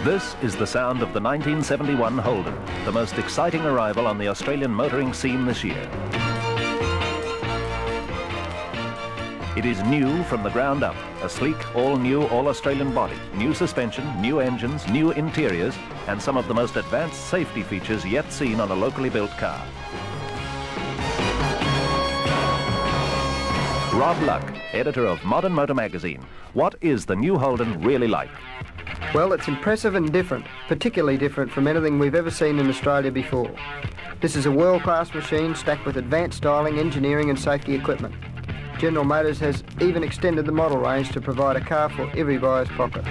This is the sound of the 1971 Holden, the most exciting arrival on the Australian motoring scene this year. It is new from the ground up, a sleek, all-new, all-Australian body, new suspension, new engines, new interiors, and some of the most advanced safety features yet seen on a locally built car. Rob Luck, editor of Modern Motor magazine. What is the new Holden really like? Well, it's impressive and different, particularly different from anything we've ever seen in Australia before. This is a world-class machine stacked with advanced styling, engineering and safety equipment. General Motors has even extended the model range to provide a car for every buyer's pocket.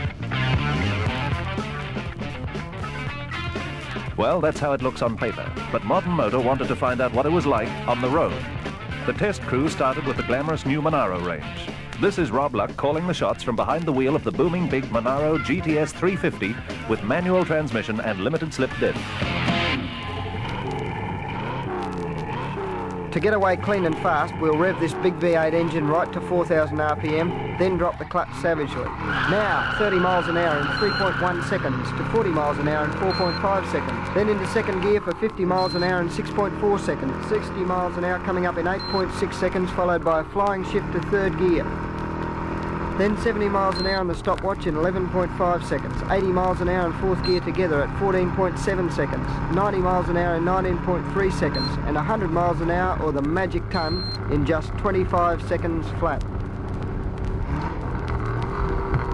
Well, that's how it looks on paper, but Modern Motor wanted to find out what it was like on the road. The test crew started with the glamorous new Monaro range. This is Rob Luck calling the shots from behind the wheel of the booming big Monaro GTS 350 with manual transmission and limited slip diff. To get away clean and fast, we'll rev this big V8 engine right to 4,000 RPM, then drop the clutch savagely. Now, 30 miles an hour in 3.1 seconds to 40 miles an hour in 4.5 seconds. Then into second gear for 50 miles an hour in 6.4 seconds. 60 miles an hour coming up in 8.6 seconds, followed by a flying shift to third gear. Then 70 miles an hour on the stopwatch in 11.5 seconds, 80 miles an hour in fourth gear together at 14.7 seconds, 90 miles an hour in 19.3 seconds, and 100 miles an hour, or the magic ton, in just 25 seconds flat.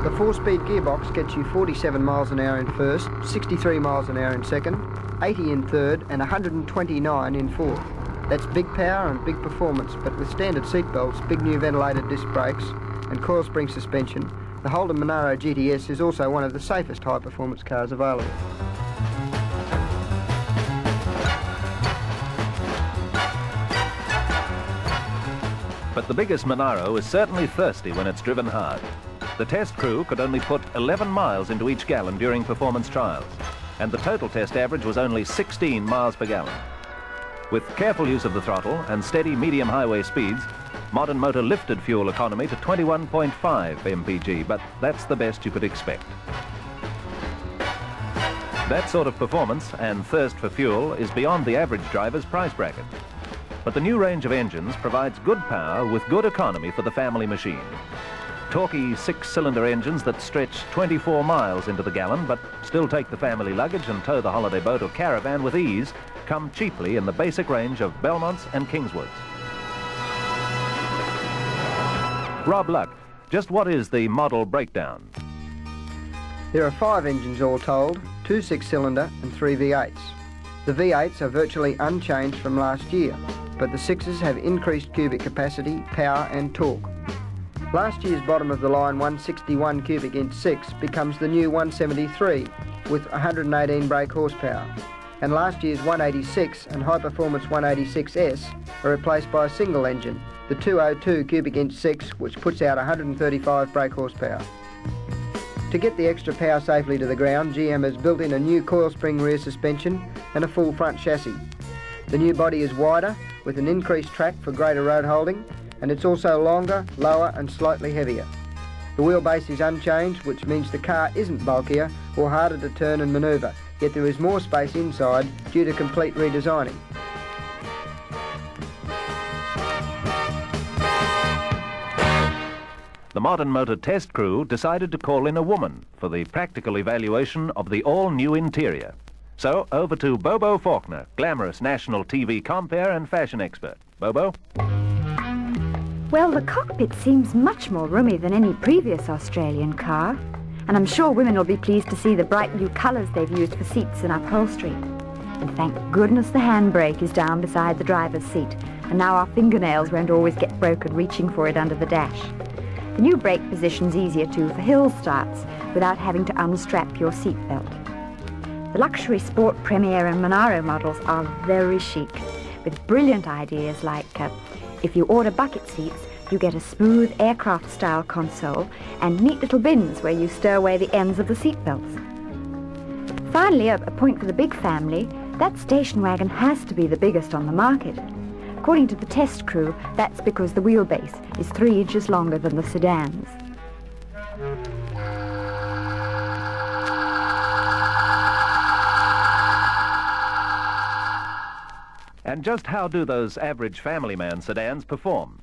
The 4-speed gearbox gets you 47 miles an hour in first, 63 miles an hour in second, 80 in third, and 129 in fourth. That's big power and big performance, but with standard seat belts, big new ventilated disc brakes, and coil spring suspension, the Holden Monaro GTS is also one of the safest high-performance cars available. But the biggest Monaro is certainly thirsty when it's driven hard. The test crew could only put 11 miles into each gallon during performance trials, and the total test average was only 16 miles per gallon. With careful use of the throttle and steady medium highway speeds, Modern Motor lifted fuel economy to 21.5 mpg, but that's the best you could expect. That sort of performance and thirst for fuel is beyond the average driver's price bracket. But the new range of engines provides good power with good economy for the family machine. Torquey 6-cylinder engines that stretch 24 miles into the gallon but still take the family luggage and tow the holiday boat or caravan with ease come cheaply in the basic range of Belmonts and Kingswoods. Rob Luck, just what is the model breakdown? There are 5 engines all told, 2 6-cylinder and 3 V8s. The V8s are virtually unchanged from last year, but the 6s have increased cubic capacity, power and torque. Last year's bottom-of-the-line 161 cubic inch 6 becomes the new 173 with 118 brake horsepower, and last year's 186 and high-performance 186S are replaced by a single engine, the 202 cubic inch 6, which puts out 135 brake horsepower. To get the extra power safely to the ground, GM has built in a new coil spring rear suspension and a full front chassis. The new body is wider, with an increased track for greater road holding, and it's also longer, lower and slightly heavier. The wheelbase is unchanged, which means the car isn't bulkier or harder to turn and manoeuvre, yet there is more space inside due to complete redesigning. The Modern Motor test crew decided to call in a woman for the practical evaluation of the all-new interior. So, over to Bobo Faulkner, glamorous national TV compere and fashion expert. Bobo? Well, the cockpit seems much more roomy than any previous Australian car, and I'm sure women will be pleased to see the bright new colours they've used for seats and upholstery. And thank goodness the handbrake is down beside the driver's seat, and now our fingernails won't always get broken reaching for it under the dash. The new brake position's easier too for hill starts without having to unstrap your seatbelt. The luxury Sport Premier and Monaro models are very chic, with brilliant ideas like if you order bucket seats, you get a smooth aircraft-style console and neat little bins where you stow away the ends of the seatbelts. Finally, a point for the big family, that station wagon has to be the biggest on the market. According to the test crew, that's because the wheelbase is 3 inches longer than the sedans. And just how do those average family man sedans perform?